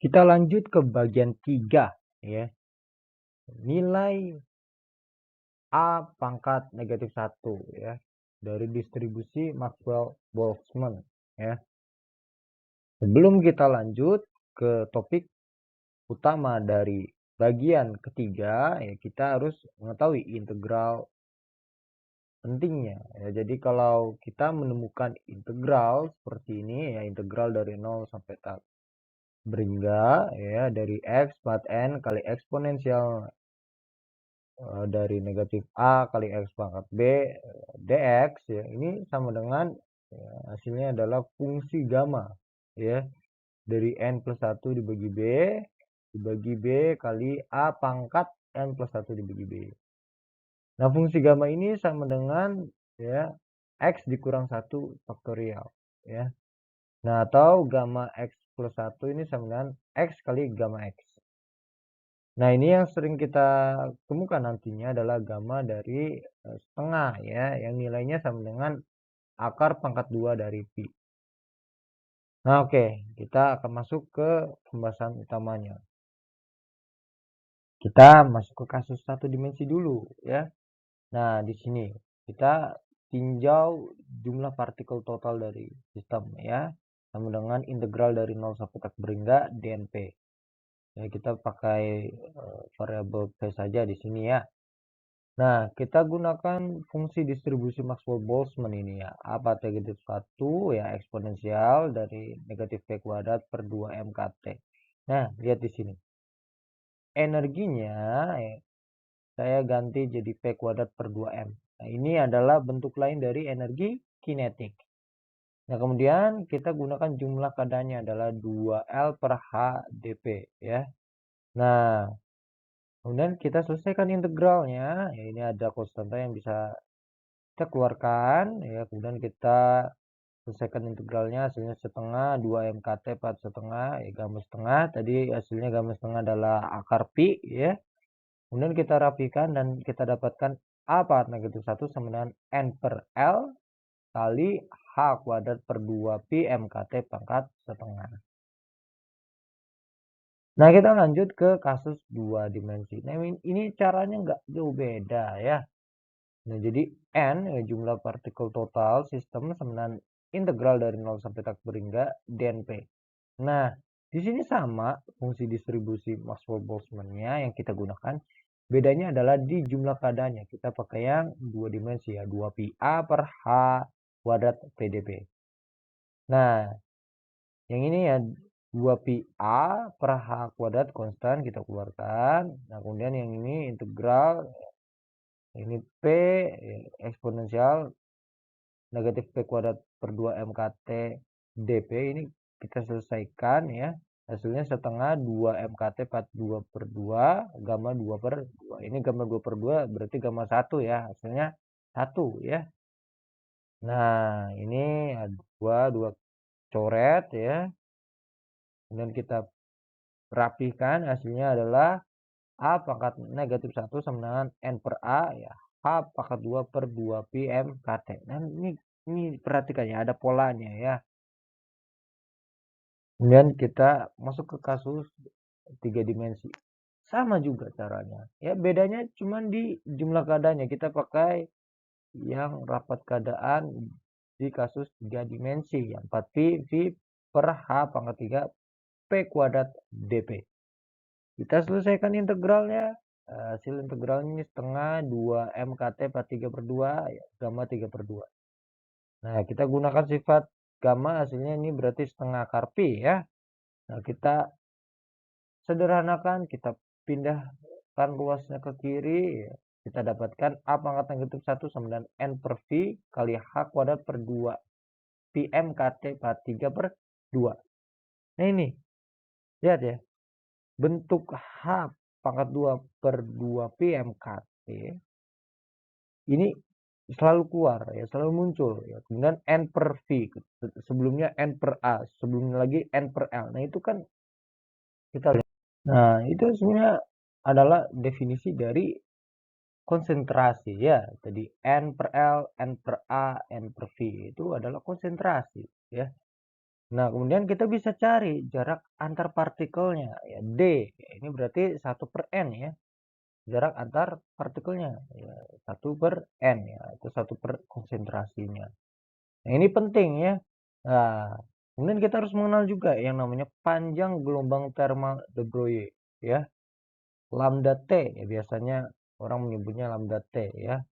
Kita lanjut ke bagian 3 ya. Nilai A pangkat negatif 1 ya. Dari distribusi Maxwell-Boltzmann ya. Sebelum kita lanjut ke topik utama dari bagian ketiga ya, kita harus mengetahui integral pentingnya ya. Jadi kalau kita menemukan integral seperti ini ya, integral dari 0 sampai tak berhingga ya, dari x pangkat n kali eksponensial dari negatif A kali X pangkat B dx ya, ini sama dengan ya, hasilnya adalah fungsi gamma ya, dari n plus 1 dibagi B kali A pangkat n plus 1 dibagi B. Nah, fungsi gamma ini sama dengan ya X dikurang 1 faktorial ya. Nah, atau gamma X plus 1 ini sama dengan X kali gamma X. Nah, ini yang sering kita temukan nantinya adalah gamma dari setengah ya, yang nilainya sama dengan akar pangkat 2 dari pi. Nah, oke, kita akan masuk ke pembahasan utamanya. Kita masuk ke kasus satu dimensi dulu ya. Nah, di sini kita tinjau jumlah partikel total dari sistem ya, sama dengan integral dari 0 sampai tak berhingga dnp. Ya, kita pakai variabel p saja di sini ya. Nah, kita gunakan fungsi distribusi Maxwell-Boltzmann ini ya. A pangkat negatif 1 ya, eksponensial dari negatif p kuadrat per 2 MKT. Nah, lihat di sini. Energinya saya ganti jadi p kuadrat per 2M. Nah, ini adalah bentuk lain dari energi kinetik. Nah, kemudian kita gunakan jumlah keadaannya adalah 2L per H dp ya. Nah, kemudian kita selesaikan integralnya. Ya, ini ada konstanta yang bisa kita keluarkan ya, kemudian kita selesaikan integralnya, hasilnya setengah 2 MKT 4 setengah ya, gamma setengah. Tadi hasilnya gamma setengah adalah akar pi ya. Kemudian kita rapikan dan kita dapatkan A pangkat negatif 1 sama dengan N per L kali H kuadrat per 2 pi MKT pangkat setengah. Nah, kita lanjut ke kasus 2 dimensi. Nah, ini caranya nggak jauh beda ya. Nah, jadi N ya, jumlah partikel total sistem sama dengan integral dari 0 sampai tak berhingga dnp. Nah, di sini sama fungsi distribusi Maxwell-Boltzmann-nya yang kita gunakan. Bedanya adalah di jumlah keadaannya. Kita pakai yang 2 dimensi ya, 2 pi A per H kuadrat PdP. Nah, yang ini ya 2 pi A per H kuadrat konstan kita keluarkan. Nah, kemudian yang ini integral, ini P eksponensial negatif P kuadrat per 2 MKT dP, ini kita selesaikan ya. Hasilnya setengah 2 MKT 42 per 2, gamma 2 per 2. Ini gamma 2 per 2 berarti gamma 1 ya, hasilnya 1 ya. Nah, ini ada 2 coret ya. Kemudian kita rapikan, hasilnya adalah A pangkat negatif 1 sama dengan N per A ya, H pangkat 2 per 2 pi MKT. Nah, ini perhatikan ya, ada polanya ya. Kemudian kita masuk ke kasus 3 dimensi. Sama juga caranya. Ya, bedanya cuma di jumlah keadaannya. Kita pakai yang rapat keadaan di kasus 3 dimensi. Yang 4pi V per H pangkat 3 P kuadrat dP. Kita selesaikan integralnya. Hasil integralnya setengah 2 MKT 43 per 2 ya, gamma 3 per 2. Nah, kita gunakan sifat gamma, hasilnya ini berarti setengah akar pi ya. Nah, kita sederhanakan, kita pindahkan luasnya ke kiri ya. Kita dapatkan A pangkat negatif 1 sama dengan N per V kali H kuadrat per 2 pi MKT 43 per 2. Nah, ini lihat ya, bentuk H pangkat 2 per 2 pi MKT ini selalu keluar ya, selalu muncul ya. Kemudian N per V, sebelumnya N per A, sebelumnya lagi N per L. Nah, itu kan kita lihat. Nah, itu sebenarnya adalah definisi dari konsentrasi ya. Jadi N per L, N per A, N per V itu adalah konsentrasi ya. Nah, kemudian kita bisa cari jarak antar partikelnya, ya D. Ini berarti 1/N ya, jarak antar partikelnya, ya 1/N ya, itu 1 per konsentrasinya. Nah, ini penting ya. Nah, kemudian kita harus mengenal juga yang namanya panjang gelombang thermal de Broglie ya. Lambda T ya, biasanya orang menyebutnya lambda T ya.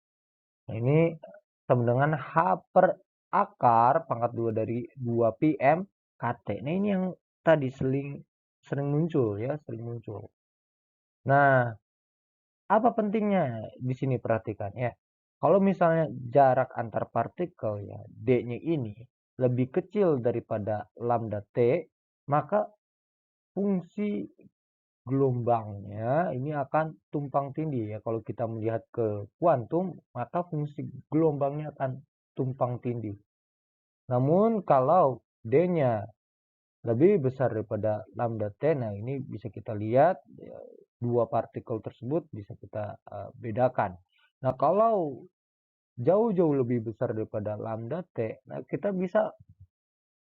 Nah, ini sama dengan H per akar pangkat 2 dari 2 PM KT. Nah, ini yang tadi sering muncul ya, sering muncul. Nah, apa pentingnya di sini perhatikan ya. Kalau misalnya jarak antar partikel ya, D-nya ini lebih kecil daripada lambda T, maka fungsi gelombangnya ini akan tumpang tindih ya. Kalau kita melihat ke kuantum, maka fungsi gelombangnya akan tumpang tindih. Namun kalau D-nya lebih besar daripada lambda T, nah ini bisa kita lihat ya, dua partikel tersebut bisa kita bedakan. Nah, kalau jauh-jauh lebih besar daripada lambda T, nah kita bisa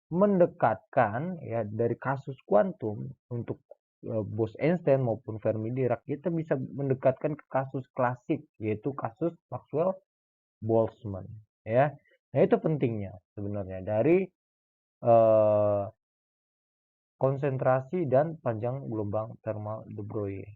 mendekatkan ya dari kasus kuantum untuk Bose-Einstein maupun Fermi-Dirac, kita bisa mendekatkan ke kasus klasik yaitu kasus Maxwell-Boltzmann ya. Nah, itu pentingnya sebenarnya dari konsentrasi dan panjang gelombang thermal de Broglie.